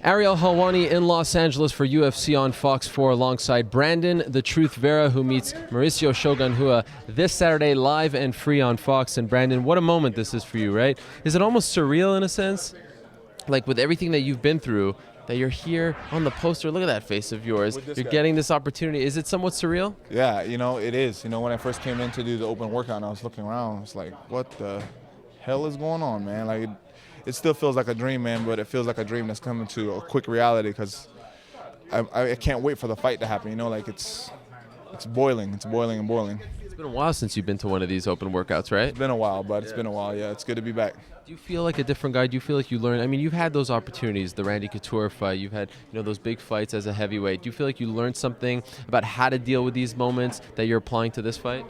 Ariel Helwani in Los Angeles for UFC on Fox 4 alongside Brandon "The Truth" Vera, who meets Mauricio Shogun Rua this Saturday live and free on Fox. And Brandon, what a moment this is for you, right? Is it almost surreal in a sense? Like with everything that you've been through, that you're here on the poster. Look at that face of yours. You're getting this opportunity. Is it somewhat surreal? Yeah, it is. When I first came in to do the open workout and I was looking around, I was like, what the hell is going on, man? Like, it still feels like a dream, man, but it feels like a dream that's coming to a quick reality because I can't wait for the fight to happen. Like it's boiling. It's boiling and boiling. It's been a while since you've been to one of these open workouts, right? It's been a while, but it's been a while. Yeah, it's good to be back. Do you feel like a different guy? Do you feel like you learn? I mean, you've had those opportunities, the Randy Couture fight. You've had, those big fights as a heavyweight. Do you feel like you learned something about how to deal with these moments that you're applying to this fight?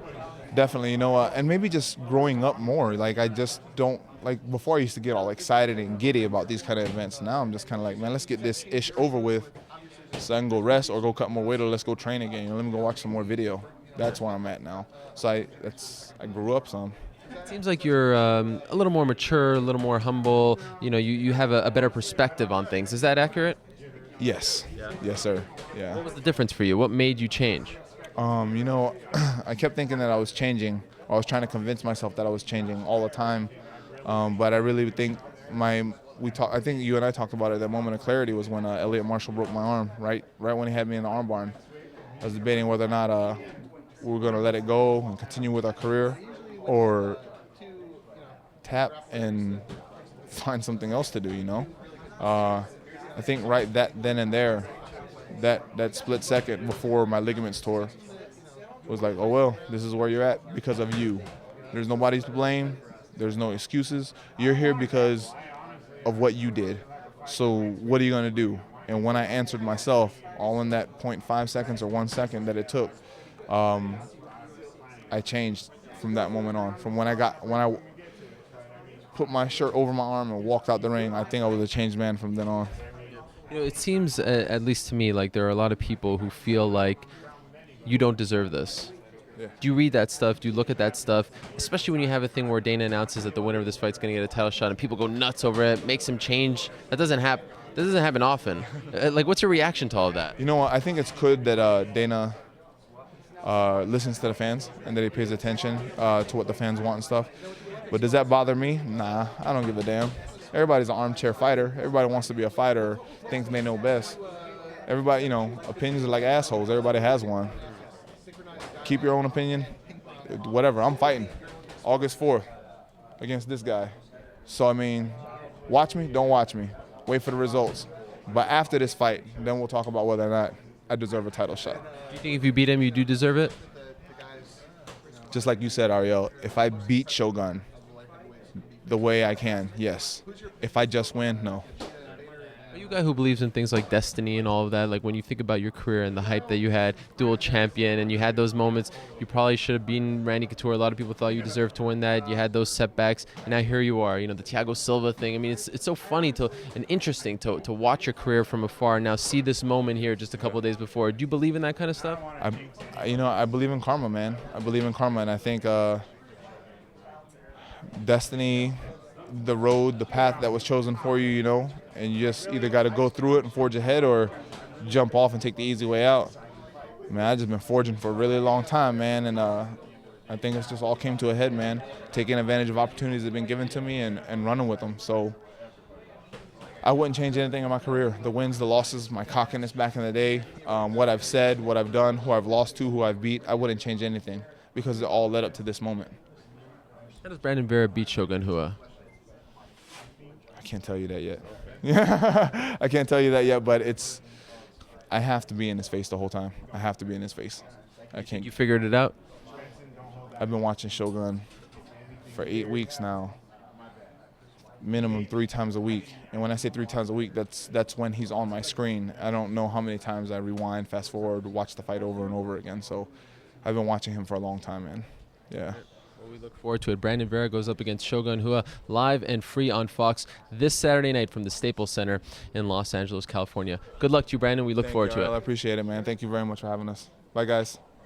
Definitely, and maybe just growing up more. Like, I just don't, like, before I used to get all excited and giddy about these kind of events. Now I'm just kind of like, man, let's get this ish over with so I can go rest or go cut more weight or let's go train again. Let me go watch some more video. That's where I'm at now. So I grew up some. It seems like you're a little more mature, a little more humble. You have a better perspective on things. Is that accurate? Yes. Yeah. Yes, sir. Yeah. What was the difference for you? What made you change? I kept thinking that I was changing. I was trying to convince myself that I was changing all the time. But I really think I think you and I talked about it. That moment of clarity was when Elliot Marshall broke my arm, right when he had me in the arm barn. I was debating whether or not we were going to let it go and continue with our career or tap and find something else to do, I think right then and there, that split second before my ligaments tore was like, oh, well, this is where you're at because of you. There's nobody to blame. There's no excuses. You're here because of what you did. So what are you going to do? And when I answered myself, all in that 0.5 seconds or 1 second that it took, I changed from that moment on. From when I put my shirt over my arm and walked out the ring, I think I was a changed man from then on. It seems, at least to me, like there are a lot of people who feel like you don't deserve this. Yeah. Do you read that stuff? Do you look at that stuff? Especially when you have a thing where Dana announces that the winner of this fight is going to get a title shot and people go nuts over it, makes him change. That doesn't happen often. Like, what's your reaction to all of that? I think it's good that Dana listens to the fans and that he pays attention to what the fans want and stuff. But does that bother me? Nah, I don't give a damn. Everybody's an armchair fighter. Everybody wants to be a fighter, thinks they know best. Everybody, opinions are like assholes. Everybody has one. Keep your own opinion. Whatever. I'm fighting August 4th against this guy. So, watch me, don't watch me. Wait for the results. But after this fight, then we'll talk about whether or not I deserve a title shot. Do you think if you beat him, you do deserve it? Just like you said, Ariel, if I beat Shogun the way I can, yes. If I just win, no. Are you a guy who believes in things like destiny and all of that? Like when you think about your career and the hype that you had, dual champion, and you had those moments, you probably should have beaten Randy Couture. A lot of people thought you deserved to win that. You had those setbacks, and now here you are. The Thiago Silva thing. It's so funny and interesting to watch your career from afar and now see this moment here just a couple of days before. Do you believe in that kind of stuff? I believe in karma, man. I believe in karma, and I think destiny, the road, the path that was chosen for you, and you just either got to go through it and forge ahead or jump off and take the easy way out. I've just been forging for a really long time, man, and I think it's just all came to a head, man, taking advantage of opportunities that have been given to me and running with them. So I wouldn't change anything in my career. The wins, the losses, my cockiness back in the day, what I've said, what I've done, who I've lost to, who I've beat, I wouldn't change anything because it all led up to this moment. How does Brandon Vera beat Shogun Rua? I can't tell you that yet. I can't tell you that yet, but I have to be in his face the whole time. I have to be in his face. I can't. You figured it out? I've been watching Shogun for 8 weeks now, minimum 3 times a week. And when I say 3 times a week, that's when he's on my screen. I don't know how many times I rewind, fast forward, watch the fight over and over again. So I've been watching him for a long time, man. Yeah. Well, we look forward to it. Brandon Vera goes up against Shogun Rua live and free on Fox this Saturday night from the Staples Center in Los Angeles, California. Good luck to you, Brandon. We look forward to it. I appreciate it, man. Thank you very much for having us. Bye, guys.